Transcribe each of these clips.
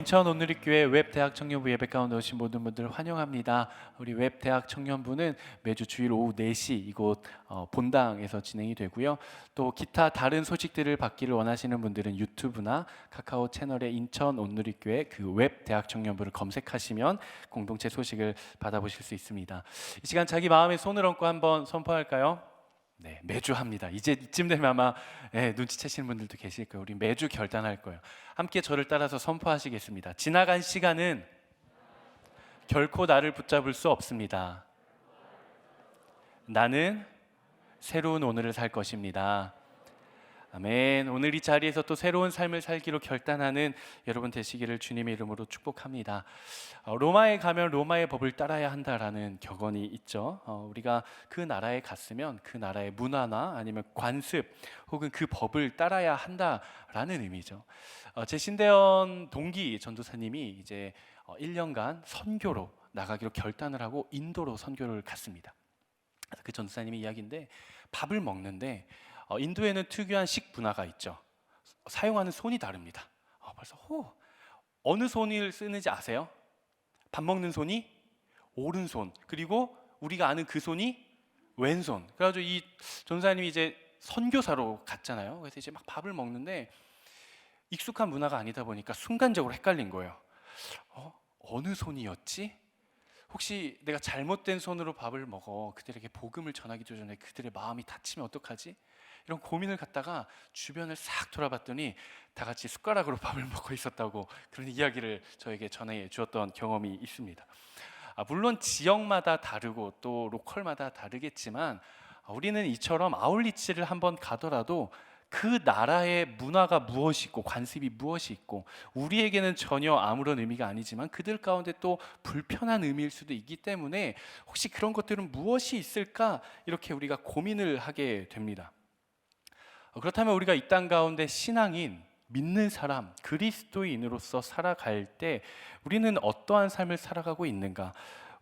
인천 온누리교회 웹대학 청년부 예배 가운데 오신 모든 분들 환영합니다. 우리 웹대학 청년부는 매주 주일 오후 4시 이곳 본당에서 진행이 되고요. 또 기타 다른 소식들을 받기를 원하시는 분들은 유튜브나 카카오 채널에 인천 온누리교회 그 웹대학 청년부를 검색하시면 공동체 소식을 받아보실 수 있습니다. 이 시간 자기 마음에 손을 얹고 한번 선포할까요? 네, 매주 합니다. 이제 이쯤 되면 아마 눈치채시는 분들도 계실 거예요. 우리 매주 결단할 거예요. 함께 저를 따라서 선포하시겠습니다. 지나간 시간은 결코 나를 붙잡을 수 없습니다. 나는 새로운 오늘을 살 것입니다. 아멘. 오늘 이 자리에서 또 새로운 삶을 살기로 결단하는 여러분 되시기를 주님의 이름으로 축복합니다. 로마에 가면 로마의 법을 따라야 한다라는 격언이 있죠. 우리가 그 나라에 갔으면 그 나라의 문화나 아니면 관습 혹은 그 법을 따라야 한다라는 의미죠. 제 신대원 동기 전도사님이 이제 1년간 선교로 나가기로 결단을 하고 인도로 선교를 갔습니다. 그 전도사님의 이야기인데 밥을 먹는데 인도에는 특유한 식문화가 있죠. 사용하는 손이 다릅니다. 벌써 어느 손을 쓰는지 아세요? 밥 먹는 손이 오른손, 그리고 우리가 아는 그 손이 왼손. 그래가지고 이 전사님이 이제 선교사로 갔잖아요. 그래서 이제 막 밥을 먹는데 익숙한 문화가 아니다 보니까 순간적으로 헷갈린 거예요. 어느 손이었지? 혹시 내가 잘못된 손으로 밥을 먹어 그들에게 복음을 전하기 전에 그들의 마음이 다치면 어떡하지? 이런 고민을 갖다가 주변을 싹 돌아봤더니 다 같이 숟가락으로 밥을 먹고 있었다고 그런 이야기를 저에게 전해 주었던 경험이 있습니다. 물론 지역마다 다르고 또 로컬마다 다르겠지만 우리는 이처럼 아울리치를 한번 가더라도 그 나라의 문화가 무엇이 있고 관습이 무엇이 있고 우리에게는 전혀 아무런 의미가 아니지만 그들 가운데 또 불편한 의미일 수도 있기 때문에 혹시 그런 것들은 무엇이 있을까 이렇게 우리가 고민을 하게 됩니다. 그렇다면 우리가 이 땅 가운데 신앙인, 믿는 사람, 그리스도인으로서 살아갈 때 우리는 어떠한 삶을 살아가고 있는가?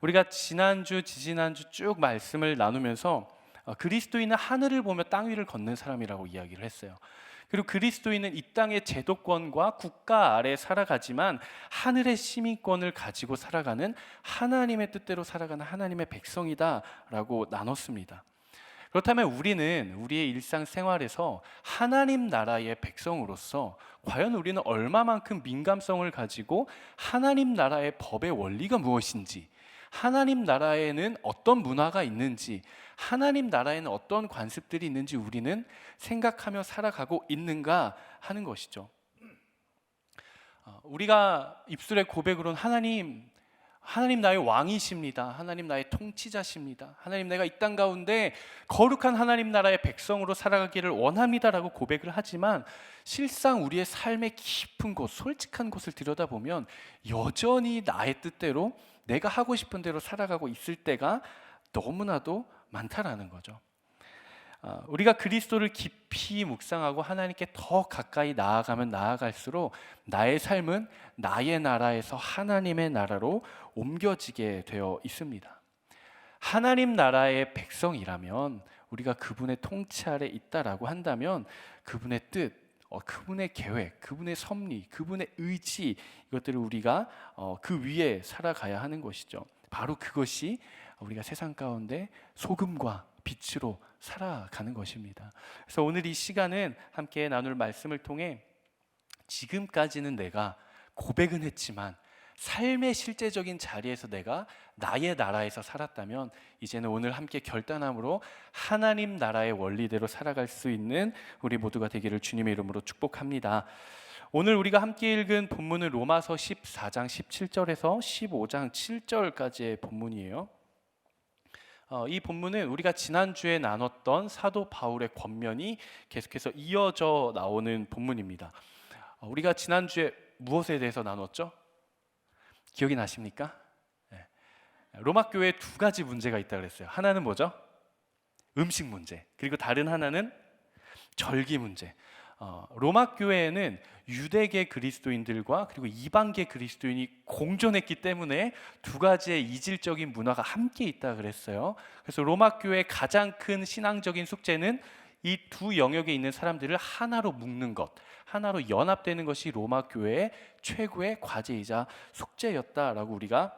우리가 지난주, 지지난주 쭉 말씀을 나누면서 그리스도인은 하늘을 보며 땅 위를 걷는 사람이라고 이야기를 했어요. 그리고 그리스도인은 이 땅의 제도권과 국가 아래 살아가지만 하늘의 시민권을 가지고 살아가는 하나님의 뜻대로 살아가는 하나님의 백성이다라고 나눴습니다. 그렇다면 우리는 우리의 일상생활에서 하나님 나라의 백성으로서 과연 우리는 얼마만큼 민감성을 가지고 하나님 나라의 법의 원리가 무엇인지, 하나님 나라에는 어떤 문화가 있는지, 하나님 나라에는 어떤 관습들이 있는지 우리는 생각하며 살아가고 있는가 하는 것이죠. 우리가 입술의 고백으로는 하나님 나의 왕이십니다. 하나님 나의 통치자십니다. 하나님 내가 이 땅 가운데 거룩한 하나님 나라의 백성으로 살아가기를 원합니다라고 고백을 하지만 실상 우리의 삶의 깊은 곳, 솔직한 곳을 들여다보면 여전히 나의 뜻대로 내가 하고 싶은 대로 살아가고 있을 때가 너무나도 많다라는 거죠. 우리가 그리스도를 깊이 묵상하고 하나님께 더 가까이 나아가면 나아갈수록 나의 삶은 나의 나라에서 하나님의 나라로 옮겨지게 되어 있습니다. 하나님 나라의 백성이라면 우리가 그분의 통치 아래 있다라고 한다면 그분의 뜻, 그분의 계획, 그분의 섭리, 그분의 의지 이것들을 우리가 그 위에 살아가야 하는 것이죠. 바로 그것이 우리가 세상 가운데 소금과 빛으로 살아가는 것입니다. 그래서 오늘 이 시간은 함께 나눌 말씀을 통해 지금까지는 내가 고백은 했지만 삶의 실제적인 자리에서 내가 나의 나라에서 살았다면 이제는 오늘 함께 결단함으로 하나님 나라의 원리대로 살아갈 수 있는 우리 모두가 되기를 주님의 이름으로 축복합니다. 오늘 우리가 함께 읽은 본문은 로마서 14장 17절에서 15장 7절까지의 본문이에요. 이 본문은 우리가 지난주에 나눴던 사도 바울의 권면이 계속해서 이어져 나오는 본문입니다. 우리가 지난주에 무엇에 대해서 나눴죠? 기억이 나십니까? 로마 교회에 두 가지 문제가 있다고 그랬어요. 하나는 뭐죠? 음식 문제. 그리고 다른 하나는 절기 문제. 로마 교회에는 유대계 그리스도인들과 그리고 이방계 그리스도인이 공존했기 때문에 두 가지의 이질적인 문화가 함께 있다 그랬어요. 그래서 로마 교회의 가장 큰 신앙적인 숙제는 이 두 영역에 있는 사람들을 하나로 묶는 것, 하나로 연합되는 것이 로마 교회의 최고의 과제이자 숙제였다라고 우리가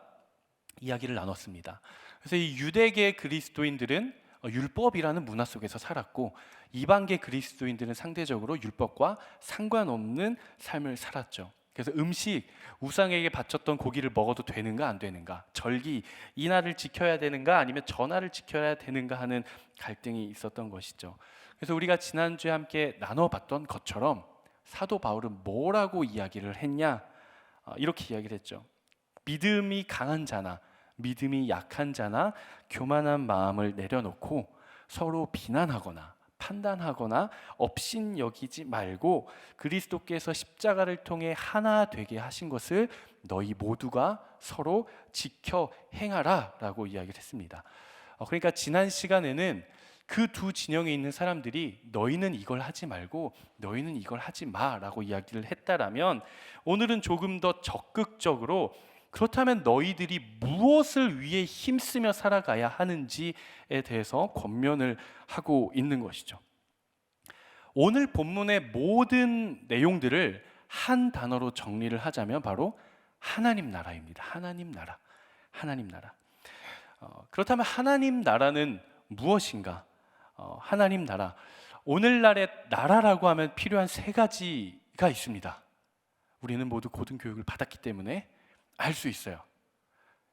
이야기를 나눴습니다. 그래서 이 유대계 그리스도인들은 율법이라는 문화 속에서 살았고, 이방계 그리스도인들은 상대적으로 율법과 상관없는 삶을 살았죠. 그래서 음식, 우상에게 바쳤던 고기를 먹어도 되는가 안 되는가, 절기, 이날을 지켜야 되는가 아니면 전날을 지켜야 되는가 하는 갈등이 있었던 것이죠. 그래서 우리가 지난주에 함께 나눠봤던 것처럼 사도 바울은 뭐라고 이야기를 했냐? 이렇게 이야기를 했죠. 믿음이 강한 자나 믿음이 약한 자나 교만한 마음을 내려놓고 서로 비난하거나 판단하거나 업신여기지 말고 그리스도께서 십자가를 통해 하나 되게 하신 것을 너희 모두가 서로 지켜 행하라 라고 이야기를 했습니다. 그러니까 지난 시간에는 그 두 진영에 있는 사람들이 너희는 이걸 하지 말고 너희는 이걸 하지 마라고 이야기를 했다라면, 오늘은 조금 더 적극적으로 그렇다면 너희들이 무엇을 위해 힘쓰며 살아가야 하는지에 대해서 권면을 하고 있는 것이죠. 오늘 본문의 모든 내용들을 한 단어로 정리를 하자면 바로 하나님 나라입니다. 하나님 나라, 하나님 나라. 그렇다면 하나님 나라는 무엇인가? 하나님 나라, 오늘날의 나라라고 하면 필요한 세 가지가 있습니다. 우리는 모두 고등교육을 받았기 때문에 알 수 있어요.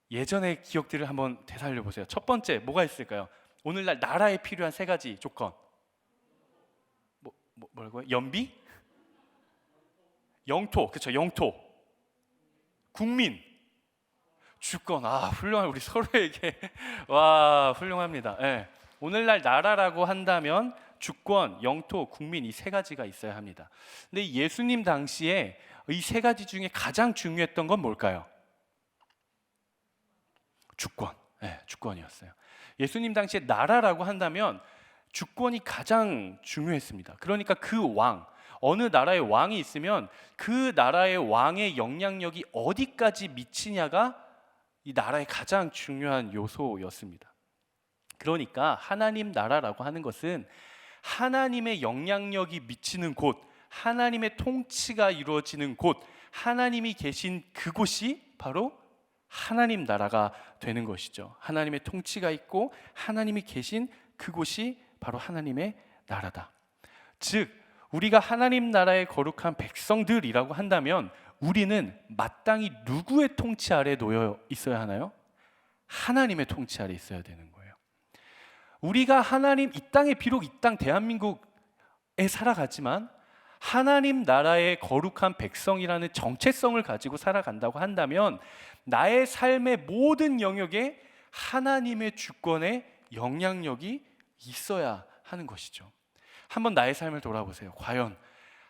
예전의 기억들을 한번 되살려 보세요. 첫 번째, 뭐가 있을까요? 오늘날 나라에 필요한 세 가지 조건. 뭐라고요? 연비? 영토, 그렇죠. 영토. 국민, 주권. 훌륭한, 우리 서로에게 와, 훌륭합니다. 네. 오늘날 나라라고 한다면 주권, 영토, 국민, 이 세 가지가 있어야 합니다. 근데 예수님 당시에 이 세 가지 중에 가장 중요했던 건 뭘까요? 주권. 네, 주권이었어요. 예수님 당시에 나라라고 한다면 주권이 가장 중요했습니다. 그러니까 그 왕, 어느 나라의 왕이 있으면 그 나라의 왕의 영향력이 어디까지 미치냐가 이 나라의 가장 중요한 요소였습니다. 그러니까 하나님 나라라고 하는 것은 하나님의 영향력이 미치는 곳, 하나님의 통치가 이루어지는 곳, 하나님이 계신 그곳이 바로 하나님 나라가 되는 것이죠. 하나님의 통치가 있고 하나님이 계신 그곳이 바로 하나님의 나라다. 즉, 우리가 하나님 나라의 거룩한 백성들이라고 한다면 우리는 마땅히 누구의 통치 아래 놓여 있어야 하나요? 하나님의 통치 아래 있어야 되는 거예요. 우리가 하나님, 이 땅에 비록 이 땅 대한민국에 살아가지만 하나님 나라의 거룩한 백성이라는 정체성을 가지고 살아간다고 한다면 나의 삶의 모든 영역에 하나님의 주권의 영향력이 있어야 하는 것이죠. 한번 나의 삶을 돌아보세요. 과연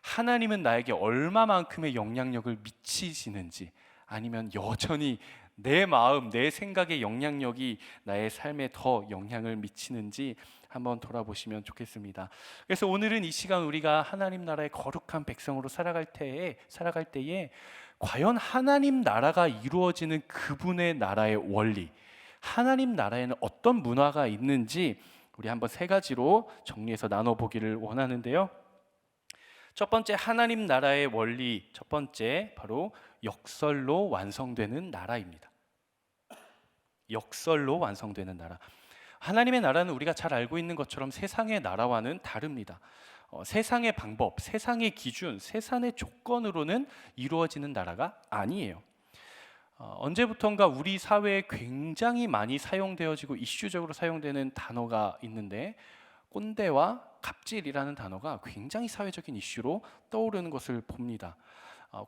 하나님은 나에게 얼마만큼의 영향력을 미치시는지, 아니면 여전히 내 마음, 내 생각의 영향력이 나의 삶에 더 영향을 미치는지 한번 돌아보시면 좋겠습니다. 그래서 오늘은 이 시간 우리가 하나님 나라의 거룩한 백성으로 살아갈 때에 과연 하나님 나라가 이루어지는 그분의 나라의 원리, 하나님 나라에는 어떤 문화가 있는지 우리 한번 세 가지로 정리해서 나눠보기를 원하는데요. 첫 번째, 하나님 나라의 원리, 첫 번째 바로 역설로 완성되는 나라입니다. 역설로 완성되는 나라. 하나님의 나라는 우리가 잘 알고 있는 것처럼 세상의 나라와는 다릅니다. 세상의 방법, 세상의 기준, 세상의 조건으로는 이루어지는 나라가 아니에요. 언제부턴가 우리 사회에 굉장히 많이 사용되어지고 이슈적으로 사용되는 단어가 있는데, 꼰대와 갑질이라는 단어가 굉장히 사회적인 이슈로 떠오르는 것을 봅니다.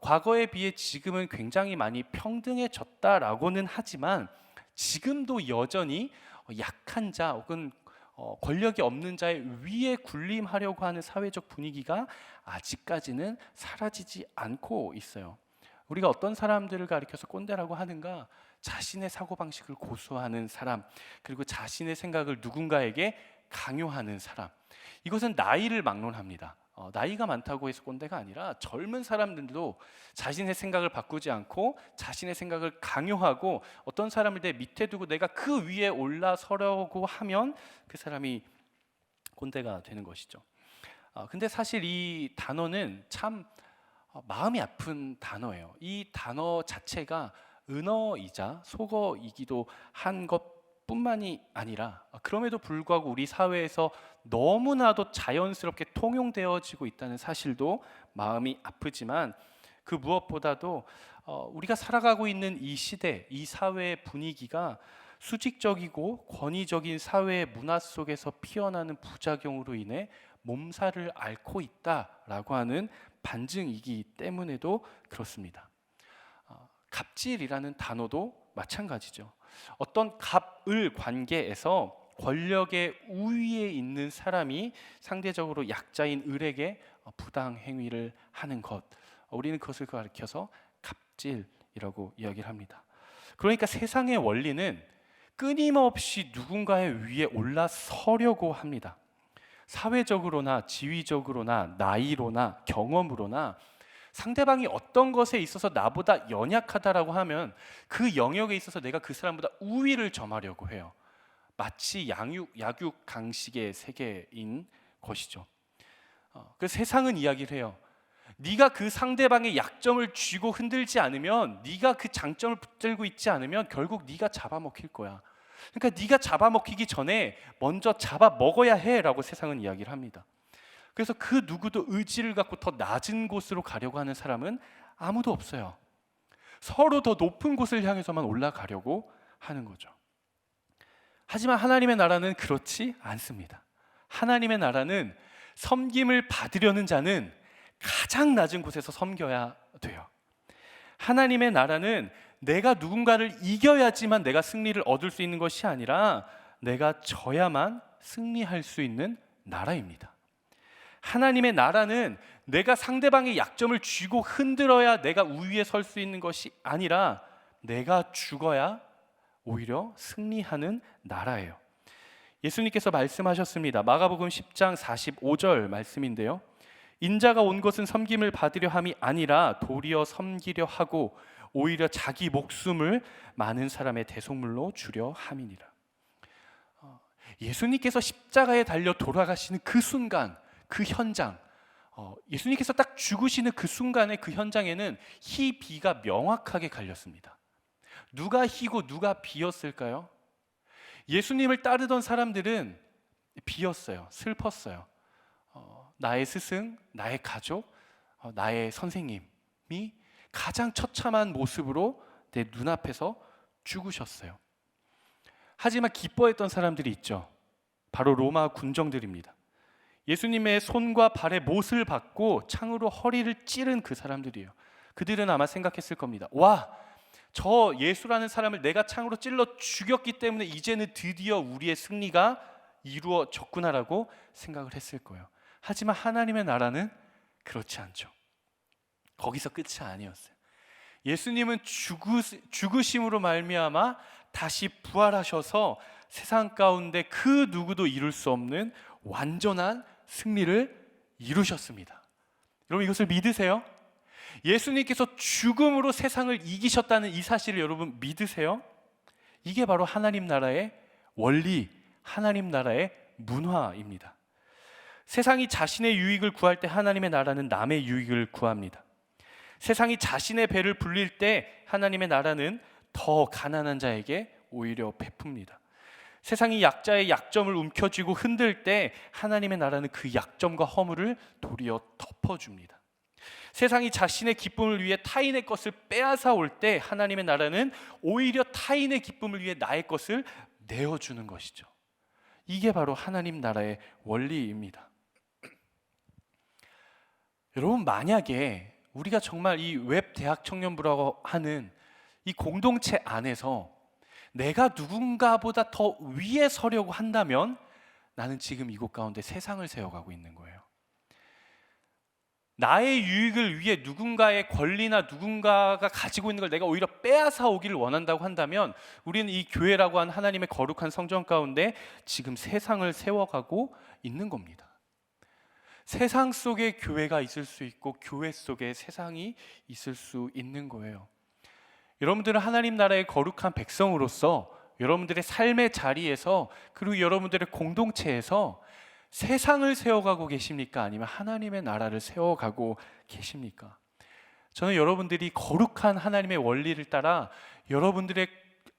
과거에 비해 지금은 굉장히 많이 평등해졌다라고는 하지만 지금도 여전히 약한 자 혹은 권력이 없는 자의 위에 군림하려고 하는 사회적 분위기가 아직까지는 사라지지 않고 있어요. 우리가 어떤 사람들을 가리켜서 꼰대라고 하는가? 자신의 사고방식을 고수하는 사람, 그리고 자신의 생각을 누군가에게 강요하는 사람. 이것은 나이를 막론합니다. 나이가 많다고 해서 꼰대가 아니라 젊은 사람들도 자신의 생각을 바꾸지 않고 자신의 생각을 강요하고 어떤 사람을 내 밑에 두고 내가 그 위에 올라서려고 하면 그 사람이 꼰대가 되는 것이죠. 근데 사실 이 단어는 참 마음이 아픈 단어예요. 이 단어 자체가 은어이자 속어이기도 한 것뿐만이 아니라 그럼에도 불구하고 우리 사회에서 너무나도 자연스럽게 통용되어지고 있다는 사실도 마음이 아프지만 그 무엇보다도 우리가 살아가고 있는 이 시대, 이 사회의 분위기가 수직적이고 권위적인 사회의 문화 속에서 피어나는 부작용으로 인해 몸살을 앓고 있다라고 하는 반증이기 때문에도 그렇습니다. 갑질이라는 단어도 마찬가지죠. 어떤 갑을 관계에서 권력의 우위에 있는 사람이 상대적으로 약자인 을에게 부당 행위를 하는 것, 우리는 그것을 가리켜서 갑질이라고 이야기를 합니다. 그러니까 세상의 원리는 끊임없이 누군가의 위에 올라서려고 합니다. 사회적으로나 지위적으로나 나이로나 경험으로나 상대방이 어떤 것에 있어서 나보다 연약하다라고 하면 그 영역에 있어서 내가 그 사람보다 우위를 점하려고 해요. 마치 약육강식의 세계인 것이죠. 그래서 세상은 이야기를 해요. 네가 그 상대방의 약점을 쥐고 흔들지 않으면, 네가 그 장점을 붙들고 있지 않으면 결국 네가 잡아먹힐 거야. 그러니까 네가 잡아먹히기 전에 먼저 잡아먹어야 해라고 세상은 이야기를 합니다. 그래서 그 누구도 의지를 갖고 더 낮은 곳으로 가려고 하는 사람은 아무도 없어요. 서로 더 높은 곳을 향해서만 올라가려고 하는 거죠. 하지만 하나님의 나라는 그렇지 않습니다. 하나님의 나라는 섬김을 받으려는 자는 가장 낮은 곳에서 섬겨야 돼요. 하나님의 나라는 내가 누군가를 이겨야지만 내가 승리를 얻을 수 있는 것이 아니라 내가 져야만 승리할 수 있는 나라입니다. 하나님의 나라는 내가 상대방의 약점을 쥐고 흔들어야 내가 우위에 설 수 있는 것이 아니라 내가 죽어야 오히려 승리하는 나라예요. 예수님께서 말씀하셨습니다. 마가복음 10장 45절 말씀인데요. 인자가 온 것은 섬김을 받으려 함이 아니라 도리어 섬기려 하고 오히려 자기 목숨을 많은 사람의 대속물로 주려 함이니라. 예수님께서 십자가에 달려 돌아가시는 그 순간, 그 현장, 예수님께서 딱 죽으시는 그 순간의 그 현장에는 희, 비가 명확하게 갈렸습니다. 누가 희고 누가 비였을까요? 예수님을 따르던 사람들은 비였어요. 슬펐어요. 나의 스승, 나의 가족, 나의 선생님이 가장 처참한 모습으로 내 눈앞에서 죽으셨어요. 하지만 기뻐했던 사람들이 있죠. 바로 로마 군정들입니다. 예수님의 손과 발에 못을 받고 창으로 허리를 찌른 그 사람들이에요. 그들은 아마 생각했을 겁니다. 와, 저 예수라는 사람을 내가 창으로 찔러 죽였기 때문에 이제는 드디어 우리의 승리가 이루어졌구나라고 생각을 했을 거예요. 하지만 하나님의 나라는 그렇지 않죠. 거기서 끝이 아니었어요. 예수님은 죽으심으로 말미암아 다시 부활하셔서 세상 가운데 그 누구도 이룰 수 없는 완전한 승리를 이루셨습니다. 여러분 이것을 믿으세요? 예수님께서 죽음으로 세상을 이기셨다는 이 사실을 여러분 믿으세요? 이게 바로 하나님 나라의 원리, 하나님 나라의 문화입니다. 세상이 자신의 유익을 구할 때 하나님의 나라는 남의 유익을 구합니다. 세상이 자신의 배를 불릴 때 하나님의 나라는 더 가난한 자에게 오히려 베풉니다. 세상이 약자의 약점을 움켜쥐고 흔들 때 하나님의 나라는 그 약점과 허물을 도리어 덮어줍니다. 세상이 자신의 기쁨을 위해 타인의 것을 빼앗아 올 때 하나님의 나라는 오히려 타인의 기쁨을 위해 나의 것을 내어주는 것이죠. 이게 바로 하나님 나라의 원리입니다. 여러분 만약에 우리가 정말 이 웹 대학 청년부라고 하는 이 공동체 안에서 내가 누군가보다 더 위에 서려고 한다면 나는 지금 이곳 가운데 세상을 세워가고 있는 거예요. 나의 유익을 위해 누군가의 권리나 누군가가 가지고 있는 걸 내가 오히려 빼앗아 오기를 원한다고 한다면 우리는 이 교회라고 한 하나님의 거룩한 성전 가운데 지금 세상을 세워가고 있는 겁니다. 세상 속에 교회가 있을 수 있고 교회 속에 세상이 있을 수 있는 거예요. 여러분들은 하나님 나라의 거룩한 백성으로서 여러분들의 삶의 자리에서 그리고 여러분들의 공동체에서 세상을 세워가고 계십니까? 아니면 하나님의 나라를 세워가고 계십니까? 저는 여러분들이 거룩한 하나님의 원리를 따라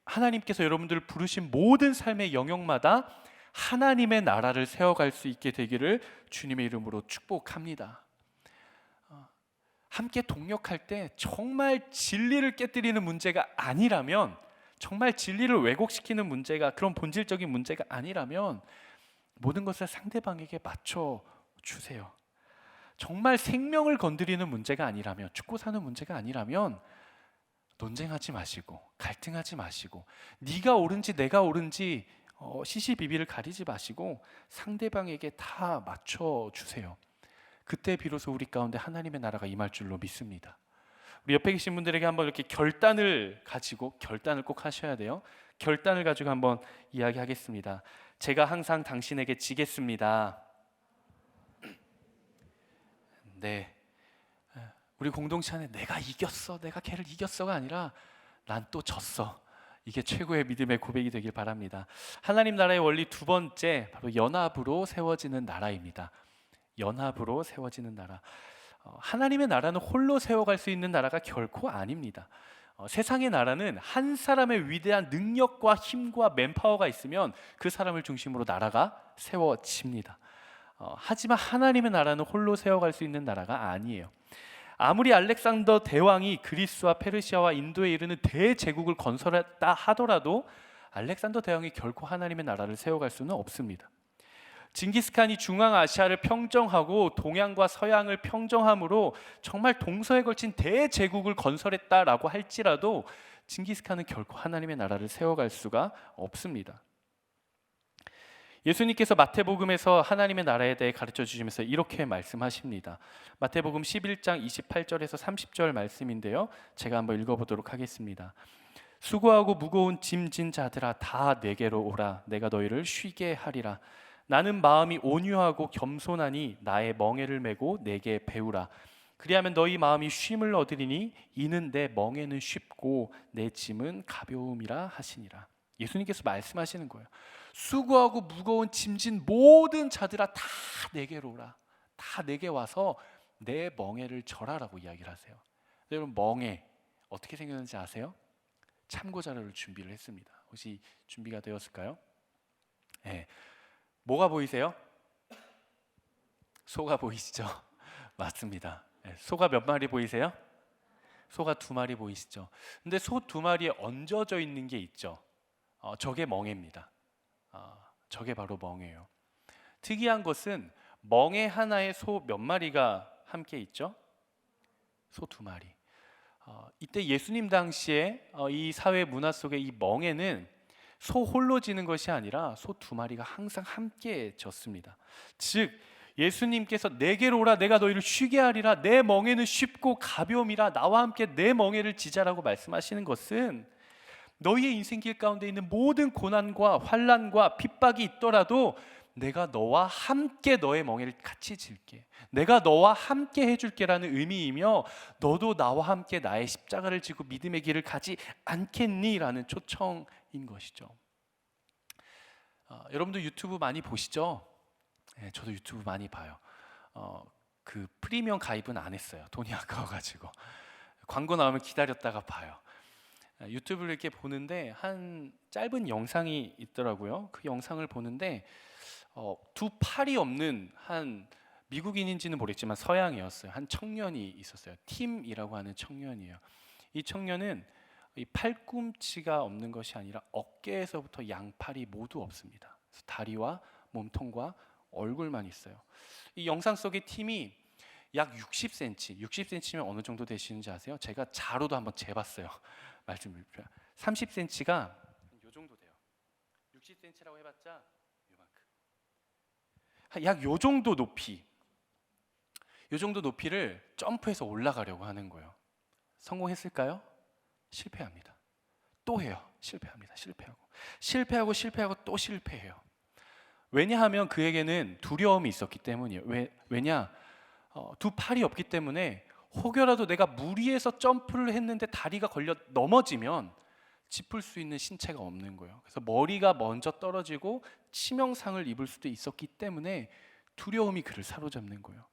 하나님께서 여러분들을 부르신 모든 삶의 영역마다 하나님의 나라를 세워갈 수 있게 되기를 주님의 이름으로 축복합니다. 함께 동역할 때 정말 진리를 깨뜨리는 문제가 아니라면, 정말 진리를 왜곡시키는 문제가, 그런 본질적인 문제가 아니라면 모든 것을 상대방에게 맞춰 주세요. 정말 생명을 건드리는 문제가 아니라면, 죽고 사는 문제가 아니라면 논쟁하지 마시고 갈등하지 마시고 네가 옳은지 내가 옳은지 시시비비를 가리지 마시고 상대방에게 다 맞춰 주세요. 그때 비로소 우리 가운데 하나님의 나라가 임할 줄로 믿습니다. 우리 옆에 계신 분들에게 한번 이렇게 결단을 꼭 하셔야 돼요. 결단을 가지고 한번 이야기하겠습니다. 제가 항상 당신에게 지겠습니다. 네, 우리 공동체 안에 내가 이겼어, 내가 걔를 이겼어가 아니라 난 또 졌어. 이게 최고의 믿음의 고백이 되길 바랍니다. 하나님 나라의 원리 두 번째, 바로 연합으로 세워지는 나라입니다. 연합으로 세워지는 나라. 하나님의 나라는 홀로 세워갈 수 있는 나라가 결코 아닙니다. 세상의 나라는 한 사람의 위대한 능력과 힘과 맨파워가 있으면 그 사람을 중심으로 나라가 세워집니다. 하지만 하나님의 나라는 홀로 세워갈 수 있는 나라가 아니에요. 아무리 알렉산더 대왕이 그리스와 페르시아와 인도에 이르는 대제국을 건설했다 하더라도 알렉산더 대왕이 결코 하나님의 나라를 세워갈 수는 없습니다. 징기스칸이 중앙아시아를 평정하고 동양과 서양을 평정함으로 정말 동서에 걸친 대제국을 건설했다라고 할지라도 징기스칸은 결코 하나님의 나라를 세워갈 수가 없습니다. 예수님께서 마태복음에서 하나님의 나라에 대해 가르쳐 주시면서 이렇게 말씀하십니다. 마태복음 11장 28절에서 30절 말씀인데요, 제가 한번 읽어보도록 하겠습니다. 수고하고 무거운 짐진 자들아 다 내게로 오라. 내가 너희를 쉬게 하리라. 나는 마음이 온유하고 겸손하니 나의 멍에를 메고 내게 배우라. 그리하면 너희 마음이 쉼을 얻으리니 이는 내 멍에는 쉽고 내 짐은 가벼움이라 하시니라. 예수님께서 말씀하시는 거예요. 수고하고 무거운 짐진 모든 자들아 다 내게로 오라. 다 내게 와서 내 멍에를 절하라고 이야기를 하세요. 여러분, 멍에 어떻게 생겼는지 아세요? 참고 자료를 준비를 했습니다. 혹시 준비가 되었을까요? 네. 뭐가 보이세요? 소가 보이시죠? 맞습니다. 네. 소가 몇 마리 보이세요? 소가 2마리 보이시죠? 근데 소 2마리에 얹어져 있는 게 있죠. 저게 멍에입니다. 저게 바로 멍에예요. 특이한 것은 멍에 하나에 소 몇 마리가 함께 있죠? 소 2마리. 이때 예수님 당시에 이 사회 문화 속에 이 멍에는 소 홀로 지는 것이 아니라 소 2마리가 항상 함께 졌습니다. 즉 예수님께서 내게로 오라, 내가 너희를 쉬게 하리라, 내 멍에는 쉽고 가벼움이라, 나와 함께 내 멍에를 지자라고 말씀하시는 것은 너희의 인생길 가운데 있는 모든 고난과 환난과 핍박이 있더라도 내가 너와 함께 너의 멍에를 같이 질게, 내가 너와 함께 해줄게라는 의미이며, 너도 나와 함께 나의 십자가를 지고 믿음의 길을 가지 않겠니? 라는 초청인 것이죠. 여러분도 유튜브 많이 보시죠? 네, 저도 유튜브 많이 봐요. 그 프리미엄 가입은 안 했어요. 돈이 아까워가지고. 광고 나오면 기다렸다가 봐요. 유튜브를 이렇게 보는데 한 짧은 영상이 있더라고요. 그 영상을 보는데 2 팔이 없는 한 미국인인지는 모르겠지만 서양이었어요. 한 청년이 있었어요. 팀이라고 하는 청년이에요. 이 청년은 이 팔꿈치가 없는 것이 아니라 어깨에서부터 양팔이 모두 없습니다. 그래서 다리와 몸통과 얼굴만 있어요. 이 영상 속의 팀이 약 60cm, 60cm면 어느 정도 되시는지 아세요? 제가 자로도 한번 재봤어요. 말씀드릴게요. 30cm가 이 정도 돼요. 60cm라고 해봤자 이만큼. 약 이 정도 높이, 이 정도 높이를 점프해서 올라가려고 하는 거예요. 성공했을까요? 실패합니다. 또 해요. 실패합니다. 실패하고 또 실패해요. 왜냐하면 그에게는 두려움이 있었기 때문이에요. 왜냐? 2 팔이 없기 때문에 혹여라도 내가 무리해서 점프를 했는데 다리가 걸려 넘어지면 짚을 수 있는 신체가 없는 거예요. 그래서 머리가 먼저 떨어지고 치명상을 입을 수도 있었기 때문에 두려움이 그를 사로잡는 거예요.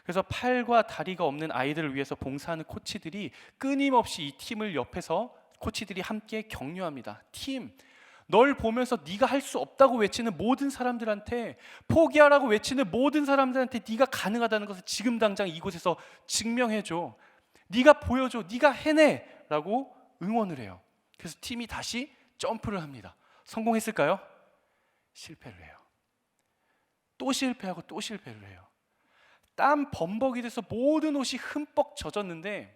그래서 팔과 다리가 없는 아이들을 위해서 봉사하는 코치들이 끊임없이 이 팀을 옆에서 코치들이 함께 격려합니다. 팀, 널 보면서 네가 할 수 없다고 외치는 모든 사람들한테, 포기하라고 외치는 모든 사람들한테 네가 가능하다는 것을 지금 당장 이곳에서 증명해줘. 네가 보여줘. 네가 해내. 라고 응원을 해요. 그래서 팀이 다시 점프를 합니다. 성공했을까요? 실패를 해요. 또 실패하고 또 실패를 해요. 땀 범벅이 돼서 모든 옷이 흠뻑 젖었는데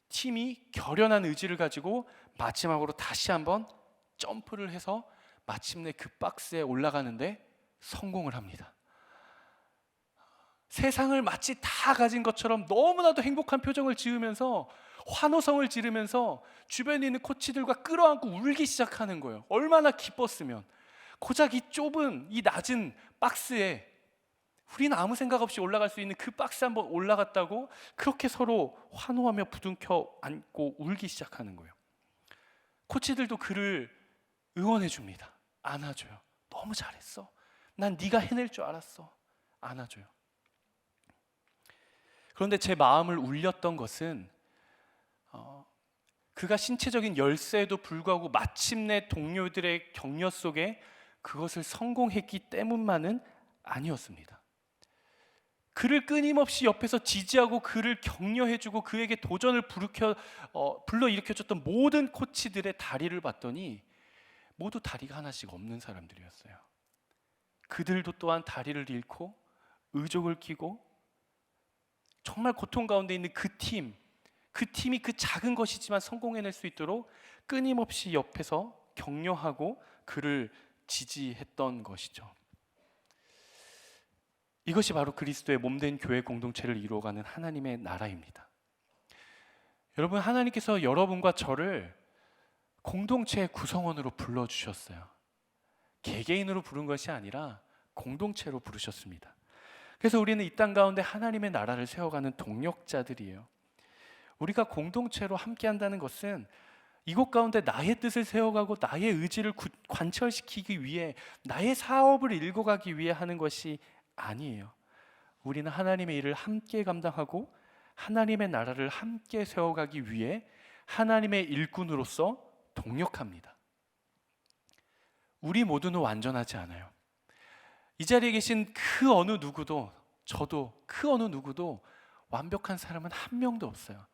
팀이 결연한 의지를 가지고 마지막으로 다시 한번 점프를 해서 마침내 그 박스에 올라가는데 성공을 합니다. 세상을 마치 다 가진 것처럼 너무나도 행복한 표정을 지으면서 환호성을 지르면서 주변에 있는 코치들과 끌어안고 울기 시작하는 거예요. 얼마나 기뻤으면. 고작 이 좁은 이 낮은 박스에 우리는 아무 생각 없이 올라갈 수 있는 그 박스 한번 올라갔다고 그렇게 서로 환호하며 부둥켜 안고 울기 시작하는 거예요. 코치들도 그를 응원해 줍니다. 안아줘요. 너무 잘했어. 난 네가 해낼 줄 알았어. 안아줘요. 그런데 제 마음을 울렸던 것은 그가 신체적인 열세에도 불구하고 마침내 동료들의 격려 속에 그것을 성공했기 때문만은 아니었습니다. 그를 끊임없이 옆에서 지지하고 그를 격려해주고 그에게 도전을 불러일으켜줬던 모든 코치들의 다리를 봤더니 모두 다리가 하나씩 없는 사람들이었어요. 그들도 또한 다리를 잃고 의족을 끼고 정말 고통 가운데 있는 그 팀이 그 작은 것이지만 성공해낼 수 있도록 끊임없이 옆에서 격려하고 그를 지지했던 것이죠. 이것이 바로 그리스도의 몸된 교회 공동체를 이루어가는 하나님의 나라입니다. 여러분, 하나님께서 여러분과 저를 공동체의 구성원으로 불러주셨어요. 개개인으로 부른 것이 아니라 공동체로 부르셨습니다. 그래서 우리는 이 땅 가운데 하나님의 나라를 세워가는 동력자들이에요. 우리가 공동체로 함께한다는 것은 이곳 가운데 나의 뜻을 세워가고 나의 의지를 관철시키기 위해 나의 사업을 일궈가기 위해 하는 것이 아니에요. 우리는 하나님의 일을 함께 감당하고 하나님의 나라를 함께 세워가기 위해 하나님의 일꾼으로서 동력합니다. 우리 모두는 완전하지 않아요. 이 자리에 계신 그 어느 누구도, 저도 그 어느 누구도 완벽한 사람은 한 명도 없어요.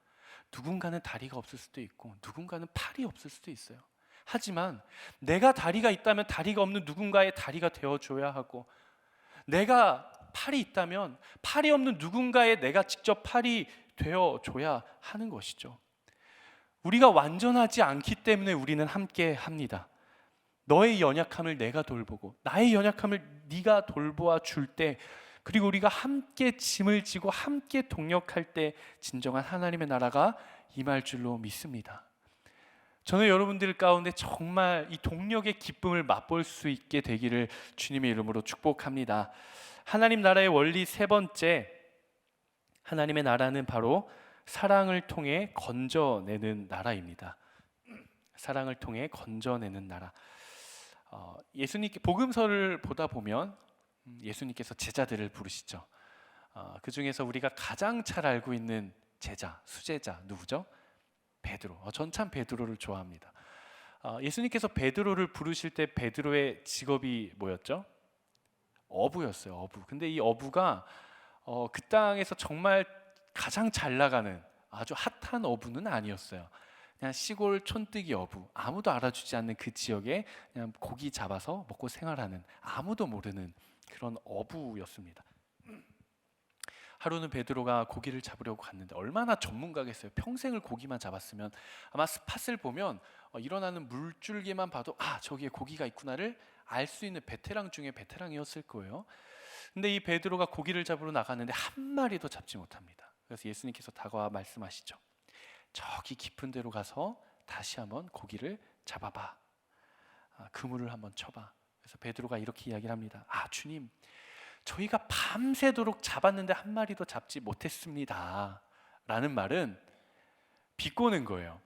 누군가는 다리가 없을 수도 있고 누군가는 팔이 없을 수도 있어요. 하지만 내가 다리가 있다면 다리가 없는 누군가의 다리가 되어줘야 하고, 내가 팔이 있다면 팔이 없는 누군가의 내가 직접 팔이 되어줘야 하는 것이죠. 우리가 완전하지 않기 때문에 우리는 함께 합니다. 너의 연약함을 내가 돌보고 나의 연약함을 네가 돌보아 줄 때, 그리고 우리가 함께 짐을 지고 함께 동력할 때 진정한 하나님의 나라가 임할 줄로 믿습니다. 저는 여러분들 가운데 정말 이 동력의 기쁨을 맛볼 수 있게 되기를 주님의 이름으로 축복합니다. 하나님 나라의 원리 세 번째, 하나님의 나라는 바로 사랑을 통해 건져내는 나라입니다. 사랑을 통해 건져내는 나라. 예수님께 복음서를 보다 보면 예수님께서 제자들을 부르시죠. 그 중에서 우리가 가장 잘 알고 있는 제자, 수제자 누구죠? 베드로. 전 참 베드로를 좋아합니다. 예수님께서 베드로를 부르실 때 베드로의 직업이 뭐였죠? 어부였어요. 어부. 근데 이 어부가 그 땅에서 정말 가장 잘 나가는 아주 핫한 어부는 아니었어요. 그냥 시골 촌뜨기 어부, 아무도 알아주지 않는 그 지역에 그냥 고기 잡아서 먹고 생활하는 아무도 모르는 그런 어부였습니다. 하루는 베드로가 고기를 잡으려고 갔는데 얼마나 전문가겠어요. 평생을 고기만 잡았으면 아마 스팟을 보면 일어나는 물줄기만 봐도 저기에 고기가 있구나를 알 수 있는 베테랑 중에 베테랑이었을 거예요. 근데 이 베드로가 고기를 잡으러 나갔는데 한 마리도 잡지 못합니다. 그래서 예수님께서 다가와 말씀하시죠. 저기 깊은 데로 가서 다시 한번 고기를 잡아봐. 그물을 한번 쳐봐. 그래서 베드로가 이렇게 이야기를 합니다. 주님, 저희가 밤새도록 잡았는데 한 마리도 잡지 못했습니다. 라는 말은 비꼬는 거예요.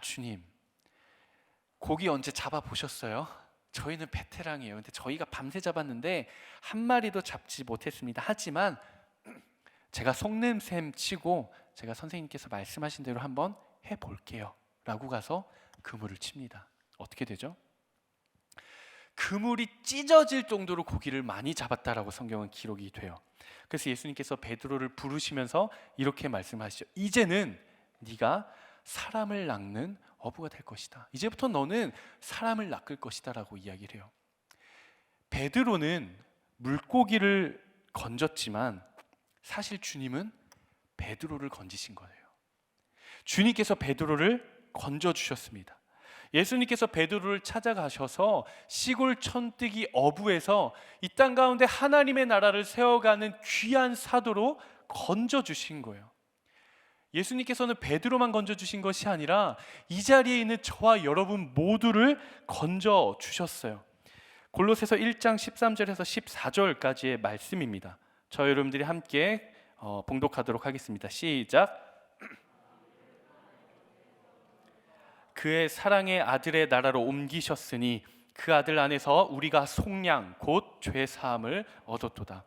주님, 고기 언제 잡아보셨어요? 저희는 베테랑이에요. 근데 저희가 밤새 잡았는데 한 마리도 잡지 못했습니다. 하지만 제가 속는 셈 치고 제가 선생님께서 말씀하신 대로 한번 해볼게요 라고 가서 그물을 칩니다. 어떻게 되죠? 그물이 찢어질 정도로 고기를 많이 잡았다라고 성경은 기록이 돼요. 그래서 예수님께서 베드로를 부르시면서 이렇게 말씀하시죠. 이제는 네가 사람을 낚는 어부가 될 것이다. 이제부터 너는 사람을 낚을 것이다 라고 이야기를 해요. 베드로는 물고기를 건졌지만 사실 주님은 베드로를 건지신 거예요. 주님께서 베드로를 건져주셨습니다. 예수님께서 베드로를 찾아가셔서 시골 천뜨기 어부에서 이 땅 가운데 하나님의 나라를 세워가는 귀한 사도로 건져주신 거예요. 예수님께서는 베드로만 건져주신 것이 아니라 이 자리에 있는 저와 여러분 모두를 건져주셨어요. 골로새서 1장 13절에서 14절까지의 말씀입니다. 저 여러분들이 함께 봉독하도록 하겠습니다. 시작. 그의 사랑의 아들의 나라로 옮기셨으니 그 아들 안에서 우리가 속량 곧 죄사함을 얻었도다.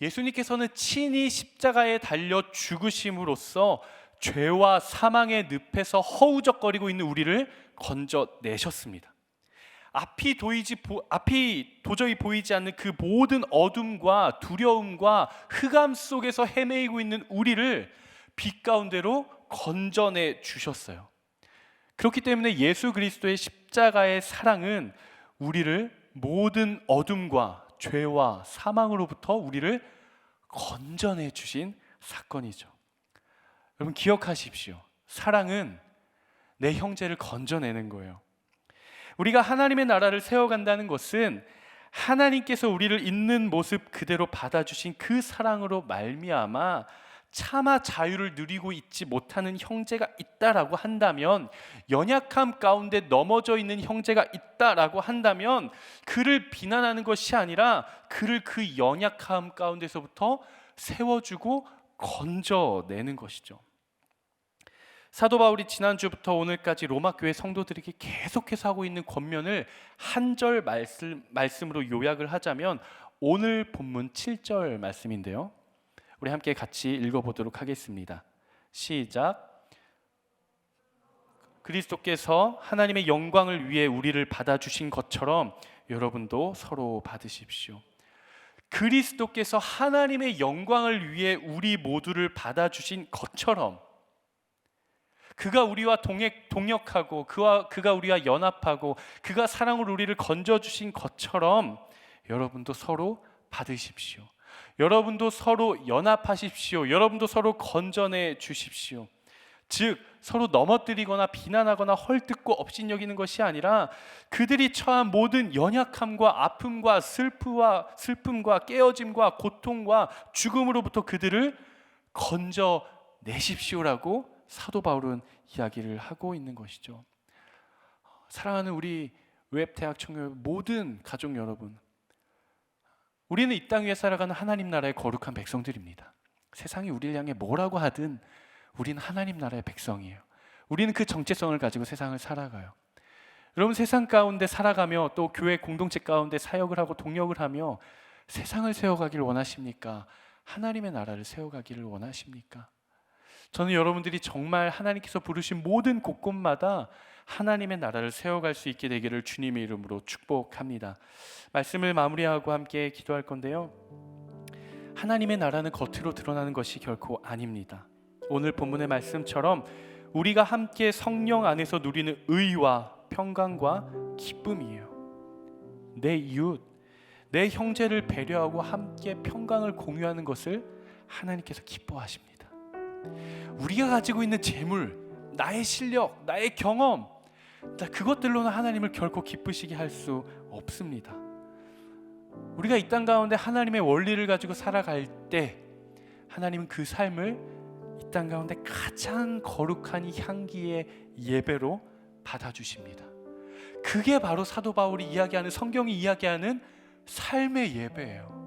예수님께서는 친히 십자가에 달려 죽으심으로써 죄와 사망의 늪에서 허우적거리고 있는 우리를 건져내셨습니다. 앞이 도저히 보이지 않는 그 모든 어둠과 두려움과 흑암 속에서 헤매이고 있는 우리를 빛 가운데로 건져내 주셨어요. 그렇기 때문에 예수 그리스도의 십자가의 사랑은 우리를 모든 어둠과 죄와 사망으로부터 우리를 건져내 주신 사건이죠. 여러분 기억하십시오. 사랑은 내 형제를 건져내는 거예요. 우리가 하나님의 나라를 세워간다는 것은 하나님께서 우리를 있는 모습 그대로 받아주신 그 사랑으로 말미암아 차마 자유를 누리고 있지 못하는 형제가 있다라고 한다면, 연약함 가운데 넘어져 있는 형제가 있다라고 한다면 그를 비난하는 것이 아니라 그를 그 연약함 가운데서부터 세워주고 건져내는 것이죠. 사도 바울이 지난주부터 오늘까지 로마 교회 성도들에게 계속해서 하고 있는 권면을 한 절 말씀으로 요약을 하자면 오늘 본문 7절 말씀인데요, 우리 함께 같이 읽어보도록 하겠습니다. 시작. 그리스도께서 하나님의 영광을 위해 우리를 받아주신 것처럼 여러분도 서로 받으십시오. 그리스도께서 하나님의 영광을 위해 우리 모두를 받아주신 것처럼, 그가 우리와 동역하고 그가 우리와 연합하고 그가 사랑으로 우리를 건져주신 것처럼 여러분도 서로 받으십시오. 여러분도 서로 연합하십시오. 여러분도 서로 건져내 주십시오. 즉 서로 넘어뜨리거나 비난하거나 헐뜯고 업신여기는 것이 아니라 그들이 처한 모든 연약함과 아픔과 슬픔과 깨어짐과 고통과 죽음으로부터 그들을 건져내십시오라고 사도 바울은 이야기를 하고 있는 것이죠. 사랑하는 우리 웹대학 청년 모든 가족 여러분, 우리는 이 땅 위에 살아가는 하나님 나라의 거룩한 백성들입니다. 세상이 우리를 향해 뭐라고 하든 우리는 하나님 나라의 백성이에요. 우리는 그 정체성을 가지고 세상을 살아가요. 여러분 세상 가운데 살아가며 또 교회 공동체 가운데 사역을 하고 동역을 하며 세상을 세워가기를 원하십니까? 하나님의 나라를 세워가기를 원하십니까? 저는 여러분들이 정말 하나님께서 부르신 모든 곳곳마다 하나님의 나라를 세워갈 수 있게 되기를 주님의 이름으로 축복합니다. 말씀을 마무리하고 함께 기도할 건데요, 하나님의 나라는 겉으로 드러나는 것이 결코 아닙니다. 오늘 본문의 말씀처럼 우리가 함께 성령 안에서 누리는 의와 평강과 기쁨이에요. 내 이웃, 내 형제를 배려하고 함께 평강을 공유하는 것을 하나님께서 기뻐하십니다. 우리가 가지고 있는 재물, 나의 실력, 나의 경험, 그것들로는 하나님을 결코 기쁘시게 할 수 없습니다. 우리가 이 땅 가운데 하나님의 원리를 가지고 살아갈 때 하나님은 그 삶을 이 땅 가운데 가장 거룩한 이 향기의 예배로 받아주십니다. 그게 바로 사도 바울이 이야기하는, 성경이 이야기하는 삶의 예배예요.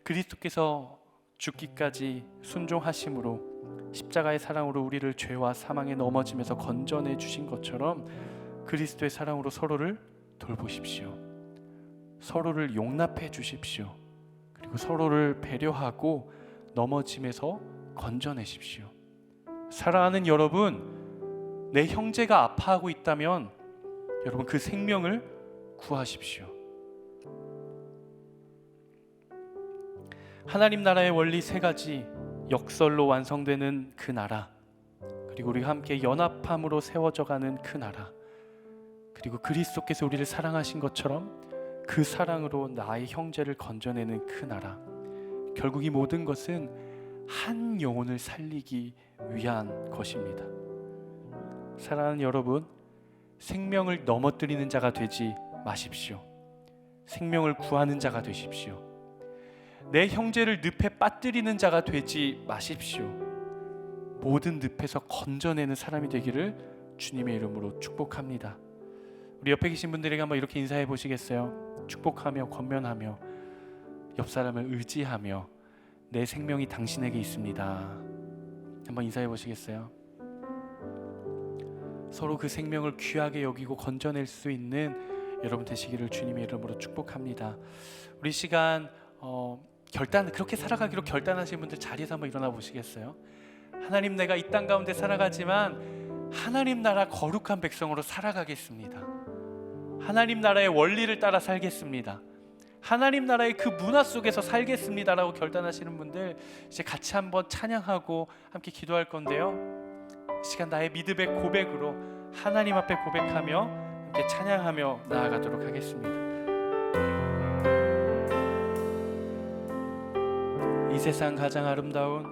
그리스도께서 죽기까지 순종하심으로 십자가의 사랑으로 우리를 죄와 사망에 넘어짐에서 건져내 주신 것처럼 그리스도의 사랑으로 서로를 돌보십시오. 서로를 용납해 주십시오. 그리고 서로를 배려하고 넘어짐에서 건져내십시오. 사랑하는 여러분, 내 형제가 아파하고 있다면 여러분 그 생명을 구하십시오. 하나님 나라의 원리 세 가지, 역설로 완성되는 그 나라, 그리고 우리가 함께 연합함으로 세워져가는 그 나라, 그리고 그리스도께서 우리를 사랑하신 것처럼 그 사랑으로 나의 형제를 건져내는 그 나라, 결국 이 모든 것은 한 영혼을 살리기 위한 것입니다. 사랑하는 여러분, 생명을 넘어뜨리는 자가 되지 마십시오. 생명을 구하는 자가 되십시오. 내 형제를 늪에 빠뜨리는 자가 되지 마십시오. 모든 늪에서 건져내는 사람이 되기를 주님의 이름으로 축복합니다. 우리 옆에 계신 분들에게 한번 이렇게 인사해 보시겠어요? 축복하며 권면하며 옆 사람을 의지하며 내 생명이 당신에게 있습니다. 한번 인사해 보시겠어요? 서로 그 생명을 귀하게 여기고 건져낼 수 있는 여러분 되시기를 주님의 이름으로 축복합니다. 우리 시간 그렇게 살아가기로 결단하신 분들 자리에서 한번 일어나 보시겠어요? 하나님, 내가 이 땅 가운데 살아가지만 하나님 나라 거룩한 백성으로 살아가겠습니다. 하나님 나라의 원리를 따라 살겠습니다. 하나님 나라의 그 문화 속에서 살겠습니다라고 결단하시는 분들, 이제 같이 한번 찬양하고 함께 기도할 건데요, 이 시간 나의 믿음의 고백으로 하나님 앞에 고백하며 함께 찬양하며 나아가도록 하겠습니다. 이 세상 가장 아름다운,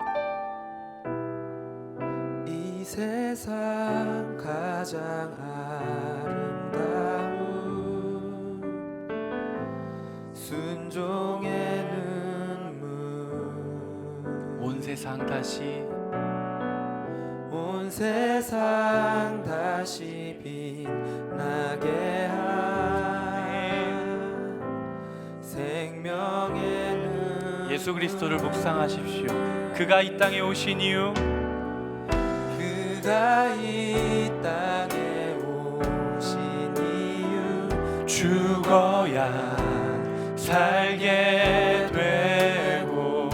이 세상 가장 아름다운 순종의 눈물, 온 세상 다시 빛나게 한 생명의 눈물. 예수 그리스도를 묵상하십시오. 그가 이 땅에 오신 이유, 그가 이 땅에 오신 이유, 죽어야 살게 되고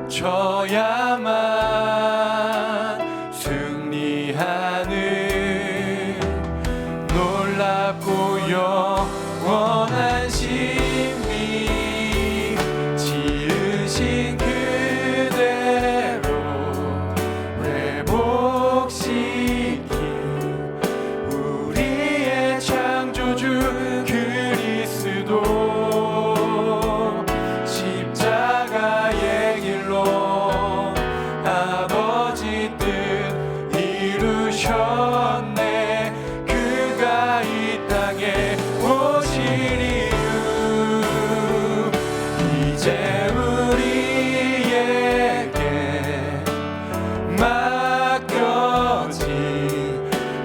져야만 승리하는 놀랍고 영원한 신비, 지으신 그대로 회복시킨 우리의 창조주 그리스도, 십자가의 길로 아버지 뜻 이루셨네. 그가 이 땅에 오신 이유, 이제 우리에게 맡겨진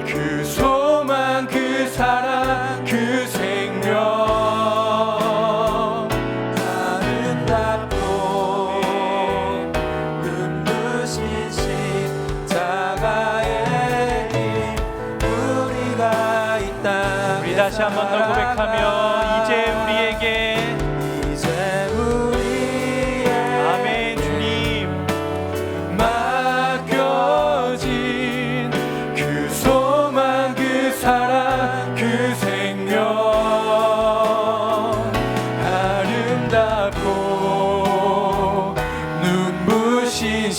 그 소망, 그 사랑, 그 생명, 아름답고 눈부신 십자가의 길, 우리가 이 땅에 우리 다시 한 번 더 고백하며 이제 우리에게, 아멘. 주님 맡겨진 그 소망, 그 사랑, 그 생명, 아름답고 눈부신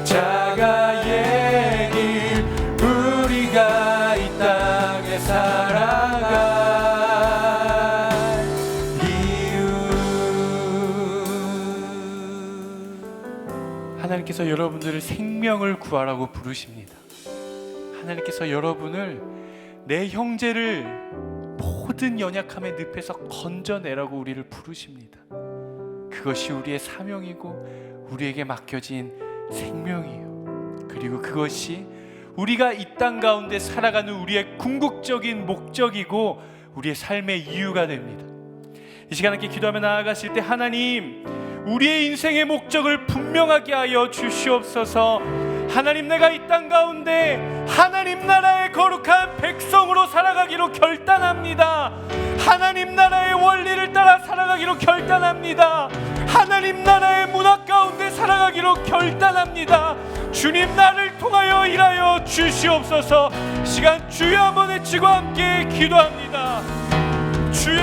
십자가의 길, 우리가 이 땅에 살아갈 이유. 하나님께서 여러분들을 생명을 구하라고 부르십니다. 하나님께서 여러분을, 내 형제를 모든 연약함의 늪에서 건져내라고 우리를 부르십니다. 그것이 우리의 사명이고 우리에게 맡겨진 생명이에요. 그리고 그것이 우리가 이 땅 가운데 살아가는 우리의 궁극적인 목적이고 우리의 삶의 이유가 됩니다. 이 시간 함께 기도하며 나아가실 때, 하나님, 우리의 인생의 목적을 분명하게 하여 주시옵소서. 하나님, 내가 이 땅 가운데 하나님 나라의 거룩한 백성으로 살아가기로 결단합니다. 하나님 나라의 원리를 따라 살아가기로 결단합니다. 하나님 나라의 문화 가운데 살아가기로 결단합니다. 주님, 나를 통하여 일하여 주시옵소서. 시간 주여 한번 외치고 함께 기도합니다. 주여.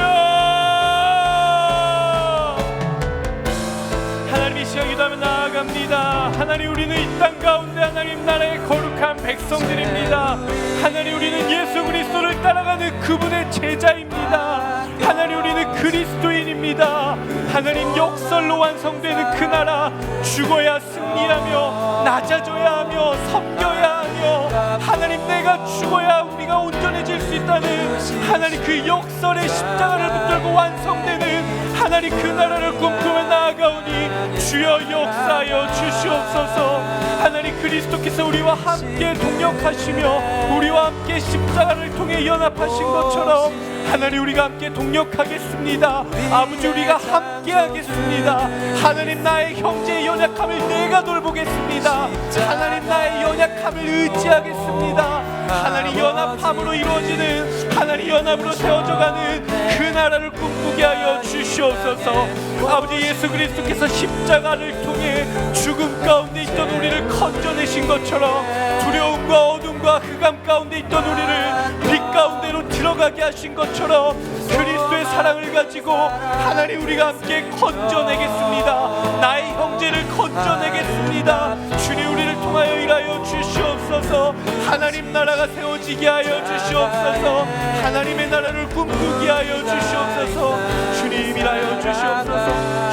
하나님, 이 시간 기도하며 나아갑니다. 하나님, 우리는 이 땅 가운데 하나님 나라의 거룩한 백성들입니다. 하나님, 우리는 예수 그리스도를 따라가는 그분의 제자입니다. 하나님, 우리는 그리스도인입니다. 하나님, 역설로 완성되는 그 나라, 죽어야 승리하며 낮아져야 하며 섬겨야 하며 하나님, 내가 죽어야 우리가 온전해질 수 있다는 하나님 그 역설의 십자가를 붙들고 완성되는 하나님 그 나라를 꿈꾸며 나아가오니 주여 역사하여 주시옵소서. 하나님, 그리스도께서 우리와 함께 동역하시며 우리와 함께 십자가를 통해 연합하신 것처럼 하나님, 우리가 함께 동역하겠습니다. 아버지, 우리가 함께 하겠습니다. 하나님, 나의 형제의 연약함을 내가 돌보겠습니다. 하나님, 나의 연약함을 의지하겠습니다. 하나님, 연합함으로 이루어지는 하나님 연합으로 세워져가는 그 나라를 꿈꾸게 하여 주시옵소서. 아버지, 예수 그리스도께서 십자가를 통해 죽음 가운데 있던 우리를 건져내신 것처럼 두려움과 어둠과 흑암 가운데 있던 우리를 빛 가운데로 들어가게 하신 것처럼 그리스도의 사랑을 가지고 하나님, 우리가 함께 건져내겠습니다. 나의 형제를 건져내겠습니다. 주님, 우리를 통하여 일하여 주시옵소서. 하나님 나라가 세워지게 하여 주시옵소서. 하나님의 나라를 꿈꾸게 하여 주시옵소서. 주님, 일하여 주시옵소서.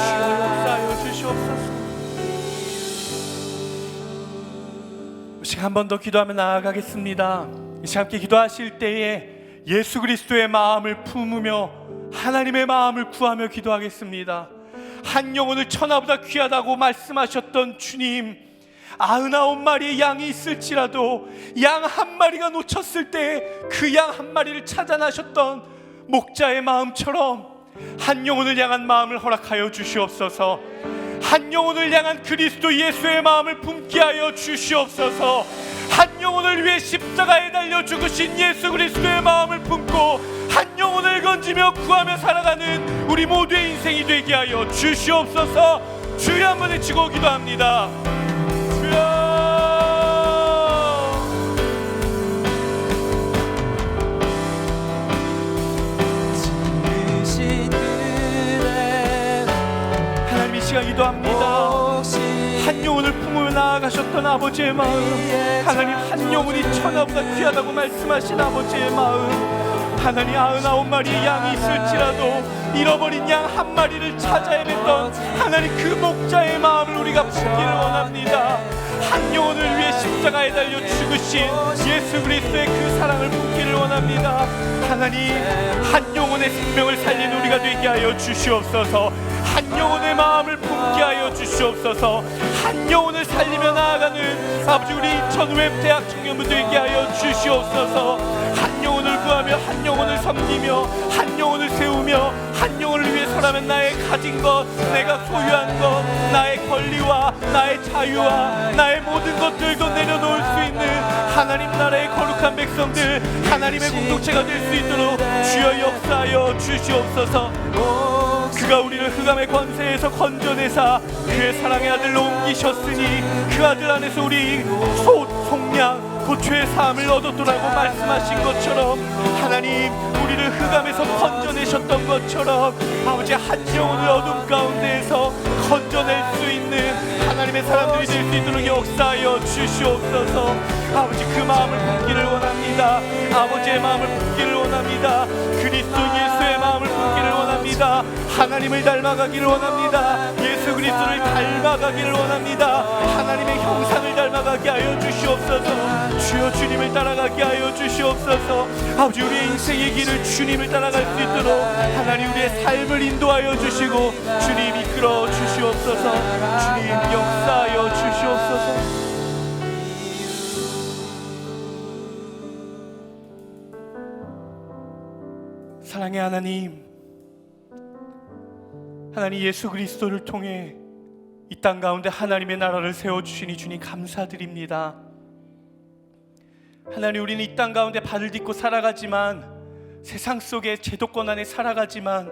주여 역사하여 주시옵소서. 이 시간 한 번 더 기도하며 나아가겠습니다. 이 시간 함께 기도하실 때에 예수 그리스도의 마음을 품으며 하나님의 마음을 구하며 기도하겠습니다. 한 영혼을 천하보다 귀하다고 말씀하셨던 주님, 99마리의 양이 있을지라도 양 한 마리가 놓쳤을 때 그 양 한 마리를 찾아나셨던 목자의 마음처럼 한 영혼을 향한 마음을 허락하여 주시옵소서. 한 영혼을 향한 그리스도 예수의 마음을 품게 하여 주시옵소서. 한 영혼을 위해 십자가에 달려 죽으신 예수 그리스도의 마음을 품고 한 영혼을 건지며 구하며 살아가는 우리 모두의 인생이 되게 하여 주시옵소서. 주여 한번 외치고 기도합니다. 주여. 하나님, 이 시간 기도합니다. 한 영혼을 품으며 나아가셨던 아버지의 마음, 하나님, 한 영혼이 천하보다 귀하다고 말씀하신 아버지의 마음, 하나님, 99마리의 양이 있을지라도 잃어버린 양 한 마리를 찾아 헤맸던 하나님 그 목자의 마음을 우리가 품기를 원합니다. 한 영혼을 위해 십자가에 달려 죽으신 예수 그리스도의 그 사랑을 품기를 원합니다. 하나님, 한 영혼의 생명을 살린 우리가 되게 하여 주시옵소서. 한 영혼의 마음을 품게 하여 주시옵소서. 한 영혼을 살리며 나아가는 아버지, 우리 인천웹대학 청년부 되게 하여 주시옵소서. 한 영혼을 구하며 한 영혼을 섬기며 한 영혼을 세우며 한 영혼을 위해서라면 나의 가진 것, 내가 소유한 것, 나의 권리와 나의 자유와 나의 모든 것들도 내려놓을 수 있는 하나님 나라의 거룩한 백성들, 하나님의 공동체가 될 수 있도록 주여 역사하여 주시옵소서. 그가 우리를 흑암의 권세에서 건져내사 그의 사랑의 아들로 옮기셨으니 그 아들 안에서 우리 속량 고초의 삶을 얻었더라고 말씀하신 것처럼 하나님, 우리를 흑암에서 건져내셨던 것처럼 아버지, 한 영혼을 어둠 가운데에서 건져낼 수 있는 하나님의 사람들이 될 수 있도록 역사하여 주시옵소서. 아버지, 그 마음을 품기를 원합니다. 아버지의 마음을 품기를 원합니다. 그리스도 예수의 마음을 품기를 원합니다. 하나님을 닮아가기를 원합니다. 예수 그리스도를 닮아가기를 원합니다. 하나님의 형상을 닮아가게 하여 주시옵소서. 주여, 주님을 따라가게 하여 주시옵소서. 아버지, 우리의 인생의 길을 주님을 따라갈 수 있도록 하나님, 우리의 삶을 인도하여 주시고 주님 이끌어 주시옵소서. 주님 역사하여 주시옵소서. 사랑의 하나님, 하나님, 예수 그리스도를 통해 이 땅 가운데 하나님의 나라를 세워주시니 주님 감사드립니다. 하나님, 우리는 이 땅 가운데 발을 딛고 살아가지만, 세상 속에 제도권 안에 살아가지만,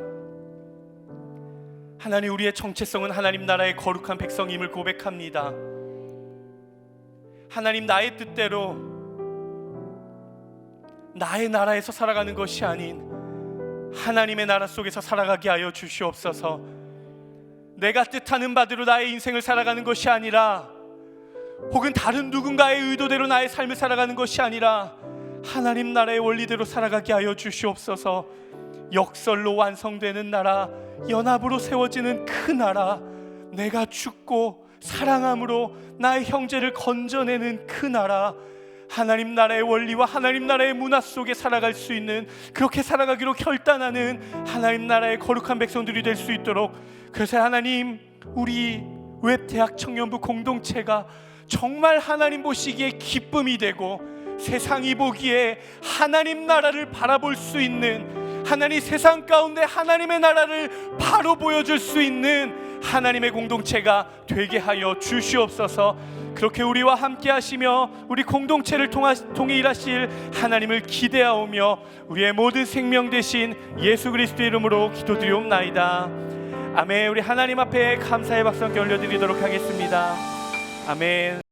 하나님, 우리의 정체성은 하나님 나라의 거룩한 백성임을 고백합니다. 하나님, 나의 뜻대로 나의 나라에서 살아가는 것이 아닌 하나님의 나라 속에서 살아가게 하여 주시옵소서. 내가 뜻하는 바대로 나의 인생을 살아가는 것이 아니라, 혹은 다른 누군가의 의도대로 나의 삶을 살아가는 것이 아니라 하나님 나라의 원리대로 살아가게 하여 주시옵소서. 역설로 완성되는 나라, 연합으로 세워지는 그 나라, 내가 죽고 사랑함으로 나의 형제를 건져내는 그 나라, 하나님 나라의 원리와 하나님 나라의 문화 속에 살아갈 수 있는, 그렇게 살아가기로 결단하는 하나님 나라의 거룩한 백성들이 될 수 있도록, 그래서 하나님, 우리 웹대학 청년부 공동체가 정말 하나님 보시기에 기쁨이 되고 세상이 보기에 하나님 나라를 바라볼 수 있는, 하나님 세상 가운데 하나님의 나라를 바로 보여줄 수 있는 하나님의 공동체가 되게 하여 주시옵소서. 그렇게 우리와 함께 하시며 우리 공동체를 통해 일하실 하나님을 기대하오며 우리의 모든 생명 되신 예수 그리스도의 이름으로 기도드리옵나이다. 아멘. 우리 하나님 앞에 감사의 박수 함께 올려드리도록 하겠습니다. 아멘.